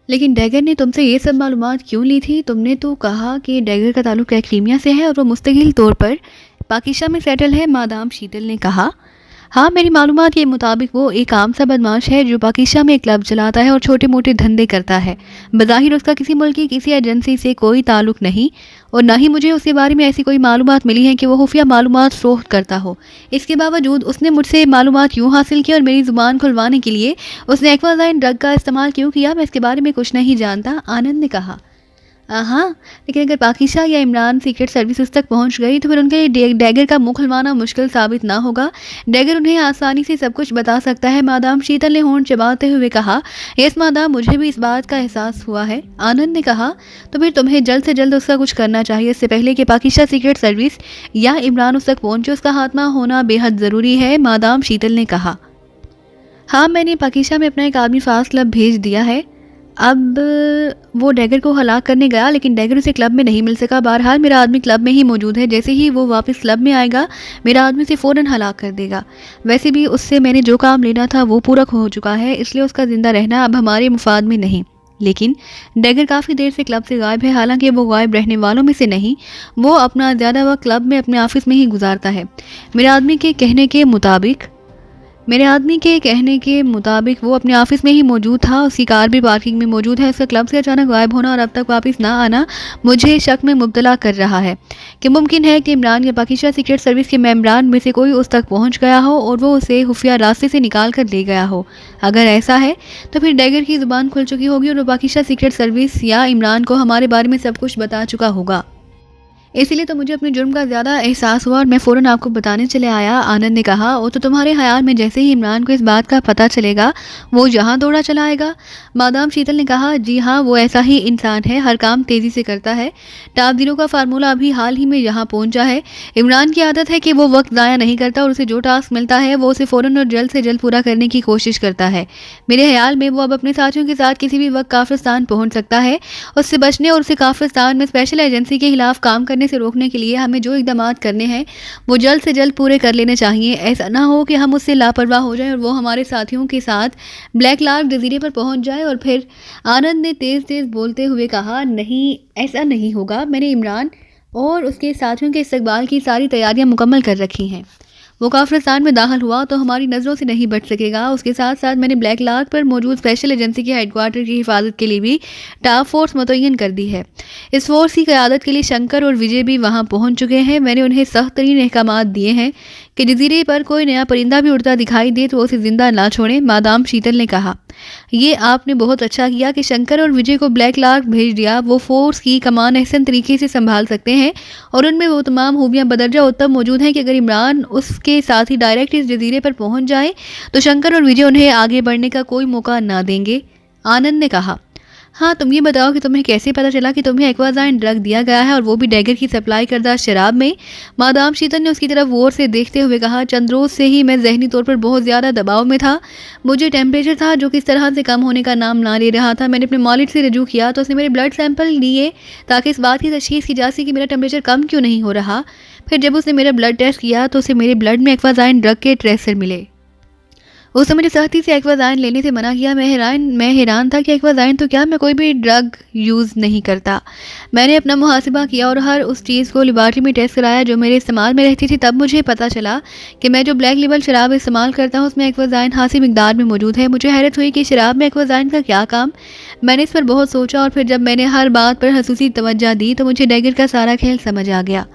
लेकिन डैगर ने तुमसे ये सब मालूमात क्यों ली थी? तुमने तो कहा कि डैगर का ताल्लुक क्रीमिया से है और वो मुस्तकिल तौर पर पाकिस्तान में सेटल है। मादाम शीतल ने कहा, हाँ, मेरी मालूमात के मुताबिक वो एक आम सा बदमाश है जो पाकिस्तान में एक क्लब चलाता है और छोटे मोटे धंधे करता है। बज़ाहिर उसका किसी मुल्क की किसी एजेंसी से कोई ताल्लुक नहीं और ना ही मुझे उसके बारे में ऐसी कोई मालूमात मिली है कि वो खुफिया मालूमात फरोख्त करता हो। इसके बावजूद उसने मुझसे मालूमात यूँ हासिल की और मेरी ज़ुबान खुलवाने के लिए उसने एक्वाजाइन ड्रग का इस्तेमाल क्यों किया, मैं इसके बारे में कुछ नहीं जानता। आनंद ने कहा, हाँ, लेकिन अगर पाकिस्तान या इमरान सीक्रेट सर्विस उस तक पहुंच गई तो फिर उनके लिए डैगर का मुंह खुलवाना मुश्किल साबित ना होगा। डैगर उन्हें आसानी से सब कुछ बता सकता है। मादाम शीतल ने होंठ चबाते हुए कहा, यस मादाम, मुझे भी इस बात का एहसास हुआ है। आनंद ने कहा, तो फिर तुम्हें जल्द से जल्द उसका कुछ करना चाहिए। इससे पहले कि पाकिस्तान सीक्रेट सर्विस या इमरान उस तक पहुंचे, उसका खात्मा होना बेहद ज़रूरी है। मादाम शीतल ने कहा, हाँ, मैंने पाकिस्तान में अपना एक आदमी फास्ट क्लब भेज दिया है। अब वो डैगर को हलाक करने गया, लेकिन डैगर उसे क्लब में नहीं मिल सका। बहरहाल मेरा आदमी क्लब में ही मौजूद है। जैसे ही वो वापस क्लब में आएगा, मेरा आदमी उसे फ़ौरन हलाक कर देगा। वैसे भी उससे मैंने जो काम लेना था वो पूरा हो चुका है, इसलिए उसका ज़िंदा रहना अब हमारे मुफाद में नहीं। लेकिन डैगर काफ़ी देर से क्लब से गायब है। हालांकि वो गायब रहने वालों में से नहीं, वो अपना ज़्यादा वक्त क्लब में अपने ऑफिस में ही गुजारता है। मेरे आदमी के कहने के मुताबिक वो अपने ऑफिस में ही मौजूद था। उसकी कार भी पार्किंग में मौजूद है। उसका क्लब से अचानक गायब होना और अब तक वापस ना आना मुझे शक में मुब्तला कर रहा है कि मुमकिन है कि इमरान या पाकिस्तान सीक्रेट सर्विस के मेंबरान में से कोई उस तक पहुंच गया हो और वो उसे खुफिया रास्ते से निकाल कर ले गया हो। अगर ऐसा है तो फिर डैगर की ज़ुबान खुल चुकी होगी और वो पाकिस्तान सीक्रेट सर्विस या इमरान को हमारे बारे में सब कुछ बता चुका होगा। इसीलिए तो मुझे अपने जुर्म का ज़्यादा एहसास हुआ और मैं फ़ौरन आपको बताने चले आया। आनंद ने कहा, वो तो तुम्हारे ख्याल में जैसे ही इमरान को इस बात का पता चलेगा वो यहाँ दौड़ा चला आएगा? मादाम शीतल ने कहा, जी हाँ, वो ऐसा ही इंसान है, हर काम तेज़ी से करता है। टॉप ज़ीरो का फार्मूला अभी हाल ही में यहाँ पहुँचा है। इमरान की आदत है कि वो वक्त ज़ाया नहीं करता और उसे जो टास्क मिलता है वो उसे फ़ौरन और जल्द से जल्द पूरा करने की कोशिश करता है। मेरे ख्याल में वो अब अपने साथियों के साथ किसी भी वक्त काफिरस्तान पहुँच सकता है। उससे बचने और उसे काफिरस्तान में स्पेशल एजेंसी के खिलाफ काम करने से रोकने के लिए हमें जो इक़दाम करने हैं वो जल्द से जल्द पूरे कर लेने चाहिए। ऐसा ना हो कि हम उससे लापरवाह हो जाएं और वो हमारे साथियों के साथ ब्लैक लार्क जजीरे पर पहुंच जाए। और फिर आनंद ने तेज़ तेज़ बोलते हुए कहा, नहीं, ऐसा नहीं होगा। मैंने इमरान और उसके साथियों के इस्तकबाल की सारी तैयारियां मुकम्मल कर रखी हैं। वो काफिरस्तान में दाखिल हुआ तो हमारी नज़रों से नहीं बच सकेगा। उसके साथ साथ मैंने ब्लैक लार्क पर मौजूद स्पेशल एजेंसी के हेडक्वार्टर की हिफाजत के लिए भी टास्क फोर्स मुतय्यन कर दी है। इस फोर्स की क़यादत के लिए शंकर और विजय भी वहां पहुंच चुके हैं। मैंने उन्हें सख्त तरीन अहकामात दिए हैं कि जजीरे पर कोई नया परिंदा भी उड़ता दिखाई दे तो उसे जिंदा ना छोड़ें। मादाम शीतल ने कहा, ये आपने बहुत अच्छा किया कि शंकर और विजय को ब्लैक लार्क भेज दिया। वो फोर्स की कमान अहसन तरीके से संभाल सकते हैं और उनमें वो तमाम खूबियाँ बदरजा उत्तम मौजूद हैं कि अगर इमरान उसके साथ ही डायरेक्ट इस जजीरे पर पहुंच जाए तो शंकर और विजय उन्हें आगे बढ़ने का कोई मौका ना देंगे। आनंद ने कहा, हाँ, तुम ये बताओ कि तुम्हें कैसे पता चला कि तुम्हें एक्वाजाइन ड्रग दिया गया है और वो भी डैगर की सप्लाई करदा शराब में? मादाम शीतल ने उसकी तरफ गौर से देखते हुए कहा, चंद रोज़ से ही मैं जहनी तौर पर बहुत ज़्यादा दबाव में था। मुझे टेम्परेचर था जो किस तरह से कम होने का नाम ना ले रहा था। मैंने अपने मौलिद से रजू किया तो उसने मेरे ब्लड सैंपल लिए ताकि इस बात की तशख़ीस की जा सके कि मेरा टेम्परेचर कम क्यों नहीं हो रहा। फिर जब उसने मेरा ब्लड टेस्ट किया तो उसे मेरे ब्लड में एक्वाजाइन ड्रग के ट्रेसर मिले। उसने मुझे सख्ती से एक्वाजाइन लेने से मना किया। मैं हैरान था कि एक्वाजाइन तो क्या, मैं कोई भी ड्रग यूज़ नहीं करता। मैंने अपना मुहासिबा किया और हर उस चीज़ को लेबॉरेटरी में टेस्ट कराया जो मेरे इस्तेमाल में रहती थी। तब मुझे पता चला कि मैं जो ब्लैक लेबल शराब इस्तेमाल करता हूँ उसमें एक्वाजाइन खासी मिकदार में मौजूद है। मुझे हैरत हुई कि शराब में एक्वाजाइन का क्या काम। मैंने इस पर बहुत सोचा और फिर जब मैंने हर बात पर खसूसी तवज्जो दी तो मुझे डैगर का सारा खेल समझ आ गया।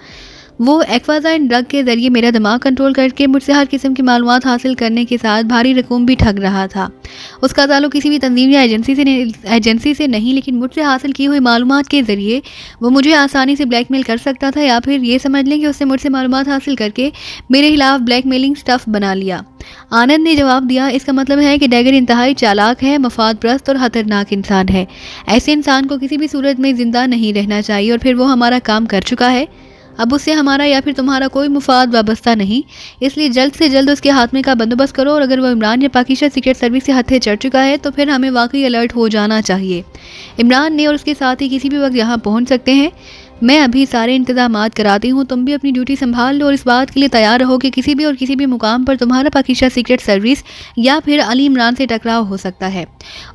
वो एक्वाजाइन ड्रग के ज़रिए मेरा दिमाग कंट्रोल करके मुझसे हर किस्म की मालूमात हासिल करने के साथ भारी रकूम भी ठग रहा था। उसका ताल्लुक किसी भी तंजीम या एजेंसी से नहीं, लेकिन मुझसे हासिल की हुई मालूमात के ज़रिए वो मुझे आसानी से ब्लैकमेल कर सकता था। या फिर ये समझ लें कि उसने मुझसे मालूमात हासिल करके मेरे खिलाफ ब्लैकमेलिंग स्टफ़ बना लिया। आनंद ने जवाब दिया, इसका मतलब है कि डैगर इंतहाई चालाक है, मफाद परस्त और ख़तरनाक इंसान है। ऐसे इंसान को किसी भी सूरत में ज़िंदा नहीं रहना चाहिए और फिर वो हमारा काम कर चुका है। अब उससे हमारा या फिर तुम्हारा कोई मुफाद वाबस्ता नहीं, इसलिए जल्द से जल्द उसके हाथ में का बंदोबस्त करो। और अगर वो इमरान या पाकिस्तान सीक्रेट सर्विस से हत्थे चढ़ चुका है तो फिर हमें वाकई अलर्ट हो जाना चाहिए। इमरान ने और उसके साथ ही किसी भी वक्त यहाँ पहुँच सकते हैं। मैं अभी सारे इंतजामात कराती हूँ, तुम भी अपनी ड्यूटी संभाल लो और इस बात के लिए तैयार रहो कि किसी भी मुकाम पर तुम्हारा पाकिस्तान सीक्रेट सर्विस या फिर अली इमरान से टकराव हो सकता है।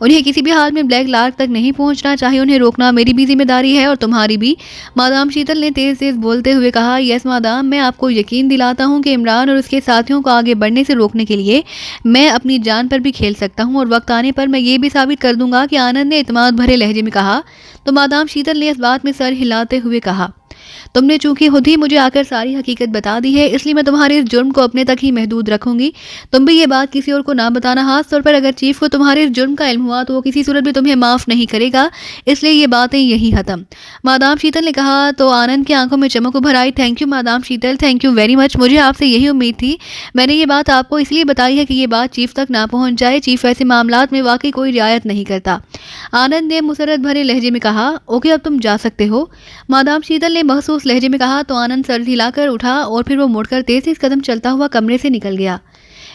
उन्हें किसी भी हाल में ब्लैक लार्क तक नहीं पहुंचना चाहिए, उन्हें रोकना मेरी भी जिम्मेदारी है और तुम्हारी भी। मादाम शीतल ने तेज तेज बोलते हुए कहा। यस मादाम, मैं आपको यकीन दिलाता हूँ कि इमरान और उसके साथियों को आगे बढ़ने से रोकने के लिए मैं अपनी जान पर भी खेल सकता हूँ, और वक्त आने पर मैं ये भी साबित कर दूंगा कि आनंद ने इत्मीनान भरे लहजे में कहा। तो मादाम शीतल ने इस बात में सर हिलाते हुए कहा, तुमने चूंकि खुद ही मुझे आकर सारी हकीकत बता दी है, इसलिए मैं तुम्हारे इस जुर्म को अपने तक ही महदूद रखूंगी। तुम भी ये बात किसी और को ना बताना। खास तौर पर अगर चीफ को तुम्हारे इस जुर्म का इल्म हुआ तो वो किसी सूरत भी तुम्हें माफ नहीं करेगा, इसलिए ये बातें यही खत्म। मादाम शीतल ने कहा। तो आनंद की आंखों में चमक उभर आई। Thank you madam Sheetal, thank you very much. मुझे आपसे यही उम्मीद थी। मैंने ये बात आपको इसलिए बताई है कि ये बात चीफ तक ना पहुंच जाए। चीफ ऐसे मामलात में वाकई कोई रियायत नहीं करता। आनंद ने मुसरत भरे लहजे में कहा। ओके, अब तुम जा सकते हो, मादाम शीतल ने महसूस लहजे में कहा। तो आनंद सर हिलाकर उठा और फिर वो मुड़कर तेज कदम चलता हुआ कमरे से निकल गया।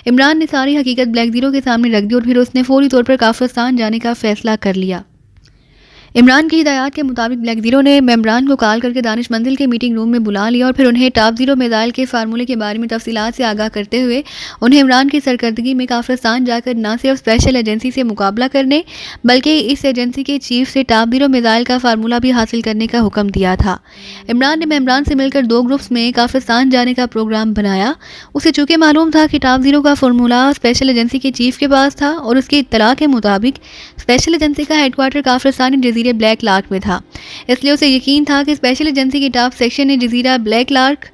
इमरान ने सारी हकीकत ब्लैक जीरो के सामने रख दी और फिर उसने फौरी तौर पर काफिस्तान जाने का फैसला कर लिया। इमरान की हिदायत के मुताबिक ब्लैक जीरो ने मेम्बरान को कॉल करके दानिश मंजिल के मीटिंग रूम में बुला लिया और फिर उन्हें टॉप जीरो मिसाइल के फार्मूले के बारे में तफसीलात से आगाह करते हुए उन्हें इमरान की सरकर्दगी में काफिस्तान जाकर न सिर्फ स्पेशल एजेंसी से मुकाबला करने बल्कि इस एजेंसी के चीफ से टॉप जीरो मिसाइल का फार्मूला भी हासिल करने का हुक्म दिया था। इमरान ने मेम्बरान से मिलकर 2 ग्रुप्स में काफिस्तान जाने का प्रोग्राम बनाया। उसे चूंकि मालूम था कि टॉप जीरो का फार्मूला स्पेशल एजेंसी के चीफ के पास था और उसकी इत्तला के मुताबिक स्पेशल एजेंसी का हेडक्वार्टर काफिस्तानी जजीरे ब्लैक लार्क में था, इसलिए उसे यकीन था कि स्पेशल एजेंसी के टॉप सेक्शन ने जजीरा ब्लैक लार्क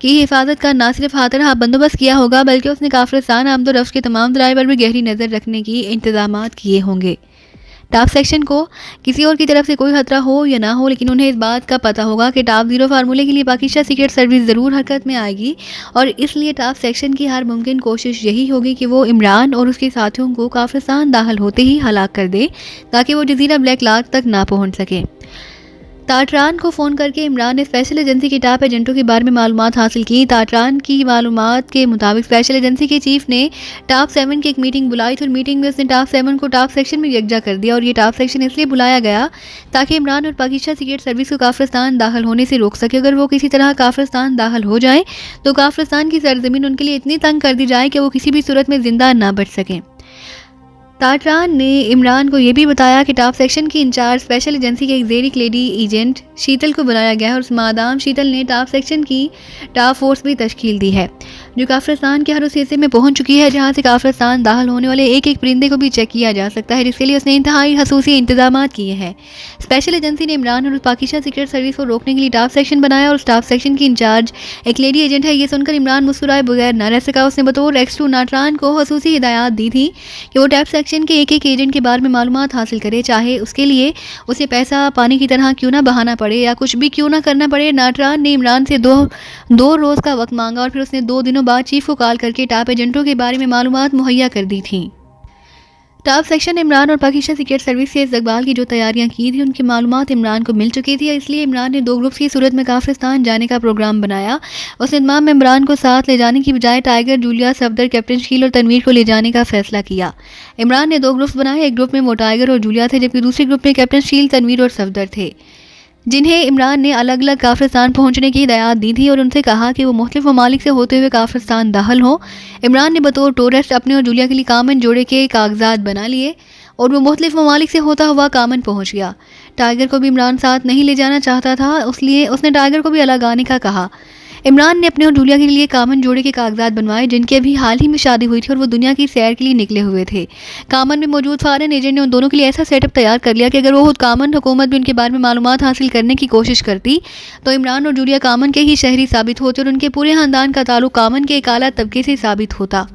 की हिफाजत का न सिर्फ हाथरहा बंदोबस्त किया होगा बल्कि उसने काफिस्तान आमदोरफ्त के तमाम ज़राए पर भी गहरी नज़र रखने की इंतजामात किए होंगे। टॉप सेक्शन को किसी और की तरफ से कोई खतरा हो या ना हो, लेकिन उन्हें इस बात का पता होगा कि टॉप जीरो फार्मूले के लिए पाकिस्तान सीक्रेट सर्विस ज़रूर हरकत में आएगी और इसलिए टॉप सेक्शन की हर मुमकिन कोशिश यही होगी कि वो इमरान और उसके साथियों को काफिस्तान दाखिल होते ही हलाक कर दे ताकि वो जजीरा ब्लैक लार्क तक ना पहुंच सके। ताटरान को फ़ोन करके इमरान ने स्पेशल एजेंसी के टॉप एजेंटों के बारे में मालूमात हासिल की। ताटरान की मालूमात के मुताबिक स्पेशल एजेंसी के चीफ ने टॉप 7 की एक मीटिंग बुलाई थी और मीटिंग में उसने टॉप 7 को टॉप सेक्शन में यकजा कर दिया और ये टॉप सेक्शन इसलिए बुलाया गया ताकि इमरान और पाकिस्तान सीक्रेट सर्विस को काफिस्तान दाखिल होने से रोक सके। अगर वो किसी तरह काफिस्तान दाखिल हो जाए तो काफिस्तान की सरजमीन उनके लिए इतनी तंग कर दी जाए कि वो किसी भी सूरत में जिंदा ना बच सकें। ताटरान ने इमरान को यह भी बताया कि टॉप सेक्शन की इंचार्ज स्पेशल एजेंसी के एक जेरिक लेडी एजेंट शीतल को बनाया गया है और मादाम शीतल ने टॉप सेक्शन की टॉप फोर्स भी तश्कील दी है जो काफिस्तान के हर उस हिस्से में पहुंच चुकी है जहां से काफिस्तान दाखिल होने वाले एक एक परिंदे को भी चेक किया जा सकता है, जिसके लिए उसने इंतहाई खसूसी इंतजाम किए हैं। स्पेशल एजेंसी ने इमरान और पाकिस्तान सीक्रेट सर्विस को रोकने के लिए टॉप सेक्शन बनाया और उस टॉप सेक्शन की इंचार्ज एक लेडी एजेंट है। ये सुनकर इमरान मुस्कुराए बगैर न रह सका। उसने बतौर एक्स2 नाटरान को खसूसी हिदायत दी थी कि वो टॉप सेक्शन के एक एक एजेंट के बारे में मालूमात हासिल करे, चाहे उसके लिए उसे पैसा पानी की तरह क्यों ना बहाना पड़े या कुछ भी क्यों ना करना पड़े। नाटरान ने इमरान से दो रोज़ का वक्त मांगा और फिर उसने 2 दिनों बाद चीफ को कॉल करके टॉप एजेंटों के बारे में मालूमात मुहैया कर दी थी। टॉप सेक्शन इमरान और पाकिस्तान सीक्रेट सर्विस से इस्तकबाल की जो तैयारियां की थी उनकी मालूमात इमरान को मिल चुकी थी, इसलिए इमरान ने 2 ग्रुप्स की सूरत में काफिस्तान जाने का प्रोग्राम बनाया। उसने तमाम में इमरान को साथ ले जाने की बजाय tiger, Julia, Safdar, captain Shakeel और तनवीर को ले जाने का फैसला किया। इमरान ने 2 ग्रुप्स बनाए। एक ग्रुप में वो टाइगर और जूलिया थे जबकि दूसरे ग्रुप में कैप्टन शकील, तनवीर और सफदर थे, जिन्हें इमरान ने अलग अलग काफिस्तान पहुंचने की हिदायत दी थी और उनसे कहा कि वो मुख्तलिफ ममालिक से होते हुए काफिस्तान दाखिल हो। इमरान ने बतौर टूरिस्ट अपने और जूलिया के लिए कामन जोड़े के कागजात बना लिए और वो मुख्तलिफ ममालिक से होता हुआ कामन पहुंच गया। टाइगर को भी इमरान साथ नहीं ले जाना चाहता था, इसलिए उसने टाइगर को भी अलग आने का कहा। इमरान ने अपने और जूलिया के लिए कामन जोड़े के कागजात बनवाए जिनकी अभी हाल ही में शादी हुई थी और वो दुनिया की सैर के लिए निकले हुए थे। कामन में मौजूद फॉरेन एजेंट ने उन दोनों के लिए ऐसा सेटअप तैयार कर लिया कि अगर वो खुद कामन हुकूमत भी उनके बारे में मालूमात हासिल करने की कोशिश करती तो इमरान और जूलिया कामन के ही शहरी साबित होते और उनके पूरे खानदान का ताल्लुक कामन के एक आला तबके से साबित होता।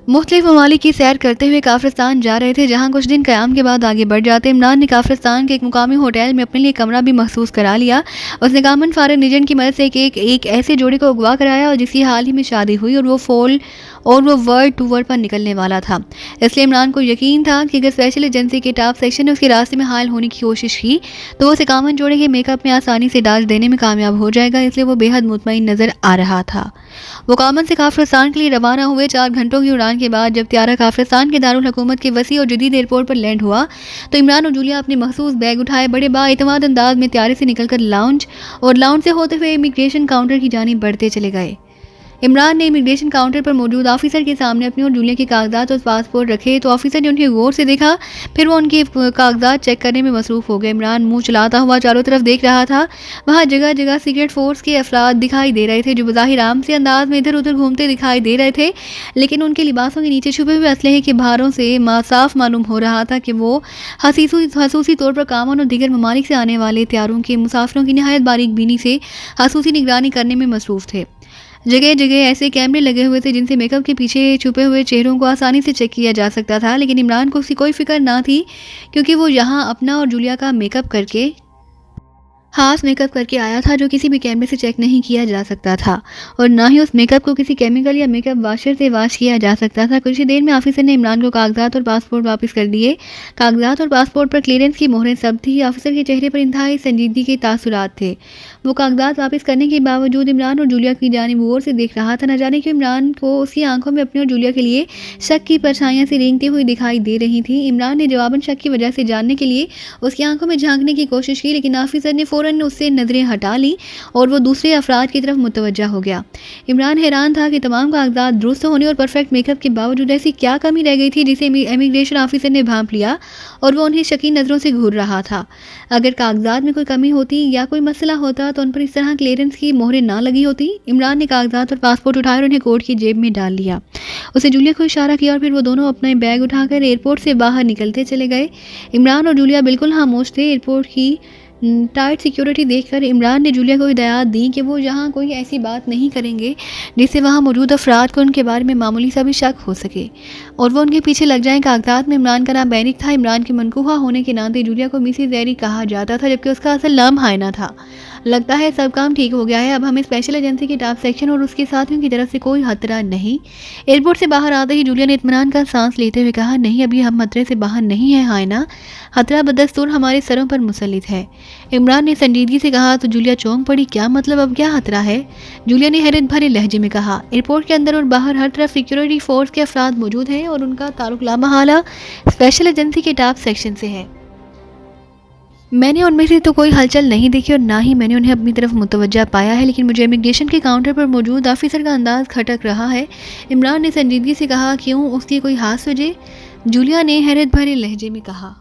मुख्तलिफ ममालिक की सैर करते हुए काफिस्तान जा रहे थे जहां कुछ दिन क़याम के बाद आगे बढ़ जाते। इमरान ने काफिस्तान के एक मुकामी होटल में अपने लिए कमरा भी महसूस करा लिया। उसने कामन फॉरेन एजेंट की मदद से एक ऐसे जोड़े को अगवा कराया और जिसकी हाल ही में शादी हुई और वो वर्ल्ड टूर पर निकलने वाला था। इसलिए इमरान को यकीन था कि अगर स्पेशल एजेंसी के टॉप सेक्शन ने उसके रास्ते में हायल होने की कोशिश की तो वो उसे कामन जोड़े के मेकअप में आसानी से डाल देने में कामयाब हो जाएगा, इसलिए वो बेहद मुतमईन नज़र आ रहा था। वो कामन से काफिस्तान के लिए रवाना हुए। 4 घंटों की उड़ान के बाद जब त्यारा काफिस्तान के दारुल हुकूमत के वसी और जदीद एयरपोर्ट पर लैंड हुआ तो इमरान और जूलिया अपने मखसूस बैग उठाए बड़े बाएतमाद अंदाज में त्यारे से निकलकर लाउंज से होते हुए इमिग्रेशन काउंटर की जानिब बढ़ते चले गए। इमरान ने इमिग्रेशन काउंटर पर मौजूद ऑफिसर के सामने अपनी और जूलिया के कागजात और पासपोर्ट रखे तो ऑफिसर ने उन्हें गौर से देखा, फिर वो उनके कागजात चेक करने में मसरूफ हो गए। इमरान मुंह चलाता हुआ चारों तरफ देख रहा था। वहाँ जगह जगह सीक्रेट फोर्स के अफराद दिखाई दे रहे थे जो बज़ाहिर आम से अंदाज में इधर उधर घूमते दिखाई दे रहे थे, लेकिन उनके लिबासों के नीचे छुपे हुए असलहे के भारों से साफ मालूम हो रहा था कि वो खसूसी तौर पर कामन और दीगर ममालिक से आने वाले तैयारों के मुसाफिरों की नहायत बारीक बीनी से खसूसी निगरानी करने में मसरूफ थे। जगह जगह ऐसे कैमरे लगे हुए थे जिनसे मेकअप के पीछे छुपे हुए चेहरों को आसानी से चेक किया जा सकता था, लेकिन इमरान को उसकी कोई फिक्र ना थी क्योंकि वो यहाँ अपना और जूलिया का मेकअप करके आया था जो किसी भी कैमरे से चेक नहीं किया जा सकता था और ना ही उस मेकअप को किसी केमिकल या मेकअप वाशर से वाश किया जा सकता था। कुछ ही देर में ऑफिसर ने इमरान को कागजात और पासपोर्ट वापस कर दिए। कागजात और पासपोर्ट पर क्लियरेंस की मोहरें सब थी। ऑफिसर के चेहरे पर इंतहाई संजीदगी के तासुरात थे। वो कागजात वापस करने के बावजूद इमरान और जूलिया की जानिब गौर से देख रहा था। न जाने क्यों इमरान को उसकी आंखों में अपनी और जूलिया के लिए शक की परछाइयां से रेंगती हुई दिखाई दे रही थी। इमरान ने जवाबन शक की वजह से जानने के लिए उसकी आंखों में झांकने की कोशिश की, लेकिन ऑफिसर ने फौरन उससे नजरें हटा ली और वो दूसरे अफराद की तरफ मुतवज्जा हो गया। इमरान हैरान था कि तमाम कागजात दुरुस्त होने और परफेक्ट मेकअप के बावजूद ऐसी क्या कमी रह गई थी जिसे इमिग्रेशन ऑफिसर ने भांप लिया और वो उन्हें शकीन नज़रों से घूर रहा था। अगर कागजात में कोई कमी होती या कोई मसला होता तो उन पर इस तरह क्लियरेंस की मोहरें ना लगी होती। इमरान ने कागजात और पासपोर्ट उठाए और उन्हें कोट की जेब में डाल लिया। उसे जूलिया को इशारा किया और फिर वो दोनों अपना बैग उठाकर एयरपोर्ट से बाहर निकलते चले गए। इमरान और जूलिया बिल्कुल खामोश थे। एयरपोर्ट की टाइट सिक्योरिटी देखकर इमरान ने जूलिया को हिदायत दी कि वो यहाँ कोई ऐसी बात नहीं करेंगे जिससे वहाँ मौजूद अफराद को उनके बारे में मामूली सा भी शक हो सके और वो उनके पीछे लग जाएं। कागजात में इमरान का नाम बैरिक था। इमरान के मनकूहा होने के नाते जूलिया को मिसेस बैरिक कहा जाता था, जबकि उसका असल नाम हायना था। लगता है सब काम ठीक हो गया है। अब हमें स्पेशल एजेंसी के टाप सेक्शन और उसके साथियों की तरफ से कोई खतरा नहीं। एयरपोर्ट से बाहर आते ही जूलिया ने इत्मीनान का सांस लेते हुए कहा, नहीं, अभी हम खतरे से बाहर नहीं है हायना। खतरा बदस्तूर हमारे सरों पर मुसल्लित है। इमरान ने संजीदगी से कहा तो जूलिया चौंक पड़ी। क्या मतलब, अब क्या खतरा है? जूलिया ने हैरत भरे लहजे में कहा, एयरपोर्ट के अंदर और बाहर हर तरफ सिक्योरिटी फोर्स के अफराद मौजूद हैं और उनका ताल्लुक लामहला स्पेशल एजेंसी के टाप सेक्शन से है। मैंने उनमें से तो कोई हलचल नहीं देखी और ना ही मैंने उन्हें अपनी तरफ मुतवज्जा पाया है, लेकिन मुझे इमिग्रेशन के काउंटर पर मौजूद ऑफिसर का अंदाज खटक रहा है। इमरान ने संजीदगी से कहा, क्यों, उसकी कोई खास वजह? जूलिया ने हैरत भरे लहजे में कहा,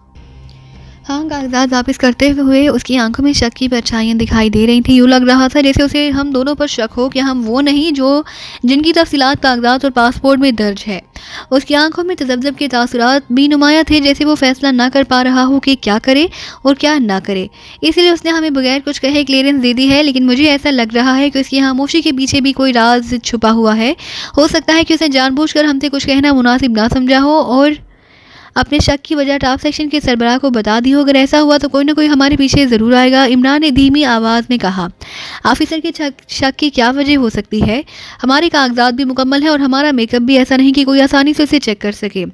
हाँ, कागजात वापस करते हुए उसकी आंखों में शक की परछाइयाँ दिखाई दे रही थी। यूँ लग रहा था जैसे उसे हम दोनों पर शक हो कि हम वो नहीं जो जिनकी तफसीलात कागजात और पासपोर्ट में दर्ज है। उसकी आंखों में तजब्जब के तासुरात भी नुमाया थे, जैसे वो फैसला ना कर पा रहा हो कि क्या करे और क्या ना करे। इसलिए उसने हमें बगैर कुछ कहे क्लियरेंस दे दी है, लेकिन मुझे ऐसा लग रहा है कि उसकी खामोशी के पीछे भी कोई राज छुपा हुआ है। हो सकता है कि उसने जानबूझकर हमसे कुछ कहना मुनासिब ना समझा हो और अपने शक की वजह टॉप सेक्शन के सरबराह को बता दी हो। अगर ऐसा हुआ तो कोई ना कोई हमारे पीछे ज़रूर आएगा। इमरान ने धीमी आवाज़ में कहा, ऑफिसर के शक की क्या वजह हो सकती है? हमारे कागजात भी मुकम्मल हैं और हमारा मेकअप भी ऐसा नहीं कि कोई आसानी से उसे चेक कर सके।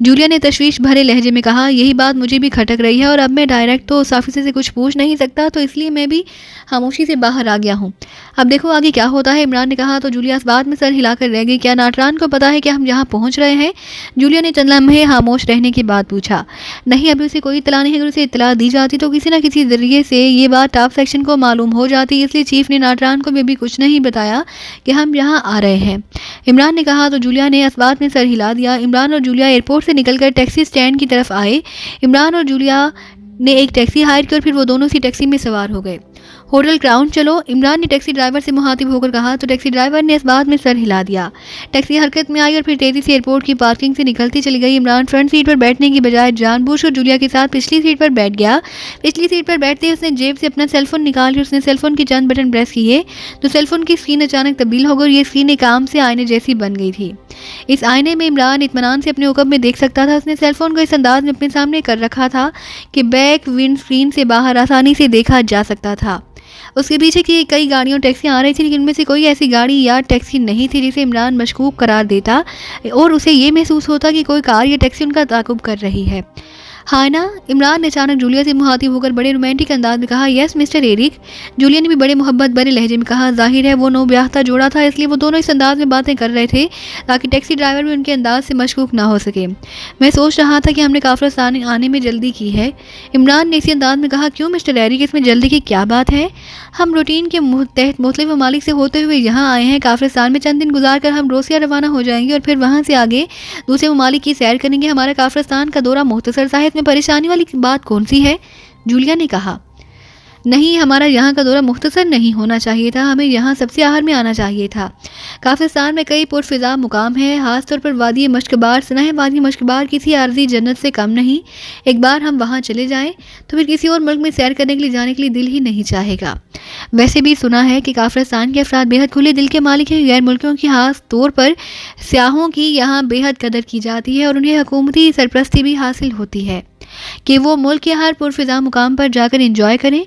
जूलिया ने तशवीश भरे लहजे में कहा, यही बात मुझे भी खटक रही है और अब मैं डायरेक्ट तो उस ऑफिसर से कुछ पूछ नहीं सकता, तो इसलिए मैं भी खामोशी से बाहर आ गया हूँ। अब देखो आगे क्या होता है। इमरान ने कहा तो जूलिया इस बात में सर हिलाकर रह गई। क्या नाटरान को पता है कि हम यहाँ पहुँच रहे हैं? जूलिया ने चंद लम्हे खामोश रहने के बाद पूछा। नहीं, अभी उसे कोई इत्तला नहीं है। अगर उसे इत्तला दी जाती तो किसी न किसी जरिए से ये बात टॉप सेक्शन को मालूम हो जाती, इसलिए चीफ ने नाटरान को भी कुछ नहीं बताया कि हम यहाँ आ रहे हैं। इमरान ने कहा तो जूलिया ने इस बात में सर हिला दिया। इमरान और जूलिया एयरपोर्ट से निकलकर टैक्सी स्टैंड की तरफ आए। इमरान और जूलिया ने एक टैक्सी हायर की और फिर वो दोनों सी टैक्सी में सवार हो गए। होटल क्राउन चलो, इमरान ने टैक्सी ड्राइवर से मुखातिब होकर कहा तो टैक्सी ड्राइवर ने इस बात में सर हिला दिया। टैक्सी हरकत में आई और फिर तेजी से एयरपोर्ट की पार्किंग से निकलती चली गई। इमरान फ्रंट सीट पर बैठने की बजाय जानबूझकर जूलिया के साथ पिछली सीट पर बैठ गया। पिछली सीट पर बैठते ही उसने जेब से अपना सेलफोन निकाल कर उसने सेलफोन के चंद बटन प्रेस किए तो सेलफोन की स्क्रीन अचानक तब्दील हो गई और ये स्क्रीन एक आम से आईने जैसी बन गई थी। इस आईने में इमरान इत्मीनान से अपने उकब में देख सकता था। उसने सेलफोन को इस अंदाज में अपने सामने कर रखा था कि बैक विंड स्क्रीन से बाहर आसानी से देखा जा सकता था। उसके पीछे की कई गाड़ियां टैक्सी आ रही थी, लेकिन इनमें से कोई ऐसी गाड़ी या टैक्सी नहीं थी जिसे इमरान मशकूक करार देता और उसे ये महसूस होता कि कोई कार या टैक्सी उनका ताक़ुब कर रही है। हाँ ना, इमरान ने अचानक जूलिया से मुहातिब होकर बड़े रोमांटिक अंदाज में कहा, यस मिस्टर एरिक। जूलिया ने भी बड़े मोहब्बत भरे लहजे में कहा, जाहिर है वो नौब्याहता जोड़ा था, इसलिए वो दोनों इस अंदाज में बातें कर रहे थे ताकि टैक्सी ड्राइवर भी उनके अंदाज से मशकूक ना हो सके। मैं सोच रहा था कि हमने काफिरस्तान आने में जल्दी की है। इमरान ने इसी अंदाज में कहा, क्यों मिस्टर एरिक, इसमें जल्दी की क्या बात है? हम रूटीन के तहत मुख्तलिफ ममालिक से होते हुए यहाँ आए हैं। काफिरस्तान में चंद दिन गुजार कर हम रोसिया रवाना हो जाएंगे और फिर वहाँ से आगे दूसरे ममालिक की सैर करेंगे। हमारा काफिरस्तान का दौरा मुख्तसर सा है, इसमें परेशानी वाली बात कौन सी है? जूलिया ने कहा, नहीं, हमारा यहाँ का दौरा मुख्तसर नहीं होना चाहिए था, हमें यहाँ सबसे आहर में आना चाहिए था। काफिरस्तान में कई पुरफिजा मुकाम है, खासतौर पर वादी मशकबार। सुना है वादी मशकबार किसी आर्जी जन्नत से कम नहीं। एक बार हम वहाँ चले जाएं तो फिर किसी और मुल्क में सैर करने के लिए जाने के लिए दिल ही नहीं चाहेगा। वैसे भी सुना है कि काफिरस्तान के अफराद बेहद खुले दिल के मालिक हैं। गैर मुल्कियों की खास तौर पर सियाहों की यहाँ बेहद कदर की जाती है और उन्हें हुकूमती सरपरस्ती भी हासिल होती है कि वो मुल्क के हर पुरफिजा मुकाम पर जाकर इंजॉय करें।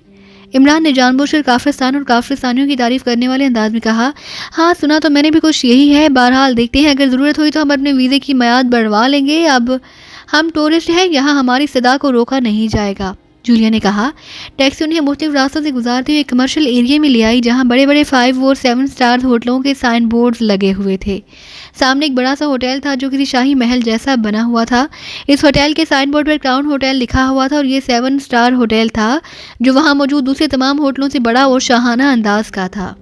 इमरान ने जानबूझकर काफिरस्तान और काफिरस्तानियों की तारीफ करने वाले अंदाज में कहा, हाँ सुना तो मैंने भी कुछ यही है। बहरहाल देखते हैं, अगर ज़रूरत हुई तो हम अपने वीज़े की मियाद बढ़वा लेंगे। अब हम टूरिस्ट हैं, यहाँ हमारी सदा को रोका नहीं जाएगा। जूलिया ने कहा। टैक्सी उन्हें मुख्तलिफ रास्तों से गुजारते हुए कमर्शियल एरिया में ले आई जहाँ बड़े बड़े 5 और 7 स्टार होटलों के साइन बोर्ड्स लगे हुए थे। सामने एक बड़ा सा होटल था जो किसी शाही महल जैसा बना हुआ था। इस होटल के साइन बोर्ड पर क्राउन होटल लिखा हुआ था और ये 7 स्टार होटल था जो वहाँ मौजूद दूसरे तमाम होटलों से बड़ा और शाहाना अंदाज का था।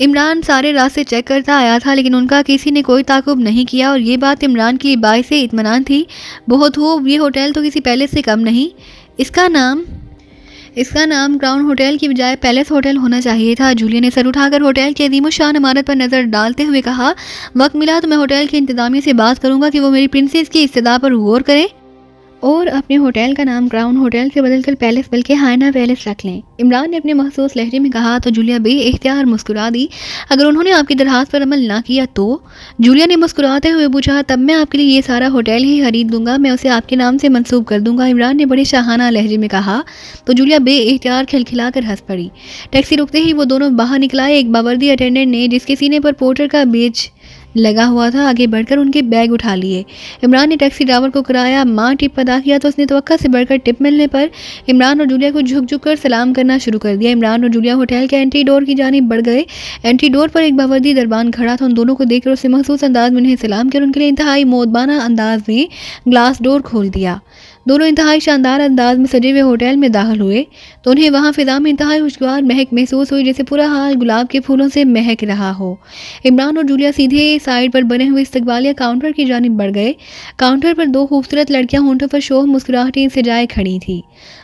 इमरान सारे रास्ते चेक करता आया था लेकिन उनका किसी ने कोई ताकुब नहीं किया और ये बात इमरान की बाइस से इत्मीनान थी। बहुत हो, ये होटल तो किसी पैलेस से कम नहीं। इसका नाम क्राउन होटल की बजाय पैलेस होटल होना चाहिए था। जूलिया ने सर उठाकर होटल की अजीमुशान इमारत पर नज़र डालते हुए कहा, वक्त मिला तो मैं होटल के इंतजामिया से बात करूंगा कि वो मेरी प्रिंसेस की इस्तदा पर गौर करे और अपने होटल का नाम क्राउन होटल से बदलकर पैलेस बल्कि हायना पैलेस रख लें। इमरान ने अपने मखसूस लहजे में कहा तो जूलिया बेइख्तियार मुस्कुरा दी। अगर उन्होंने आपकी दरखास्त पर अमल ना किया तो? जूलिया ने मुस्कुराते हुए पूछा। तब मैं आपके लिए ये सारा होटल ही खरीद दूंगा, मैं उसे आपके नाम से मंसूब कर दूंगा। इमरान ने बड़े शाहाना लहजे में कहा तो जूलिया बेइख्तियार खिलखिलाकर हंस पड़ी। टैक्सी रुकते ही वो दोनों बाहर निकलाए। एक बावर्दी अटेंडेंट ने जिसके सीने पर पोर्टर का बेज लगा हुआ था आगे बढ़कर उनके बैग उठा लिए। इमरान ने टैक्सी ड्राइवर को कराया माँ टिप अदा किया तो उसने तवक्का से बढ़कर टिप मिलने पर इमरान और जूलिया को झुक झुक कर सलाम करना शुरू कर दिया। इमरान और जूलिया होटल के एंट्री डोर की जानिब बढ़ गए। एंट्री डोर पर एक बावर्दी दरबान खड़ा था। उन दोनों को देखकर उससे महसूस अंदाज में उन्हें सलाम कर उनके लिए इंतहाई मोदबाना अंदाज में ग्लास डोर खोल दिया। दोनों इंतहाई शानदार अंदाज में सजे हुए होटल में दाखिल हुए तो उन्हें वहाँ फिजा में इंतहाई खुशगवार महक महसूस हुई जैसे पूरा हाल गुलाब के फूलों से महक रहा हो। इमरान और जूलिया सीधे साइड पर बने हुए इस्तकबालिया काउंटर की जानिब बढ़ गए। काउंटर पर 2 खूबसूरत लड़कियां होंठों पर शोह मुस्कुराहटें सजाए खड़ी थी।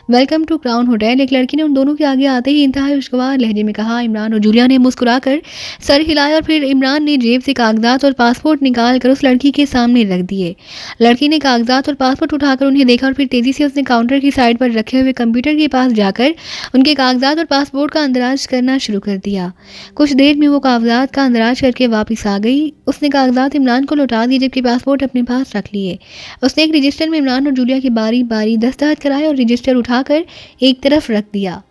वेलकम टू क्राउन होटल, एक लड़की ने उन दोनों के आगे आते ही इंतहाई खुशगवार लहजे में कहा। इमरान और जूलिया ने मुस्कुराकर सर हिलाया और फिर इमरान ने जेब से कागजात और पासपोर्ट निकाल कर उस लड़की के सामने रख दिए। लड़की ने कागजात और पासपोर्ट उठाकर उन्हें देखा और फिर तेजी से उसने काउंटर की साइड पर रखे हुए कंप्यूटर के पास जाकर उनके कागजात और पासपोर्ट का अंदराज करना शुरू कर दिया। कुछ देर में वो कागजात का अंदराज करके वापस आ गई। उसने कागजात इमरान को लौटा दिए जबकि पासपोर्ट अपने पास रख लिए। उसने एक रजिस्टर में इमरान और जूलिया की बारी बारी दस्तखत कराए और रजिस्टर उठाकर एक तरफ रख दिया।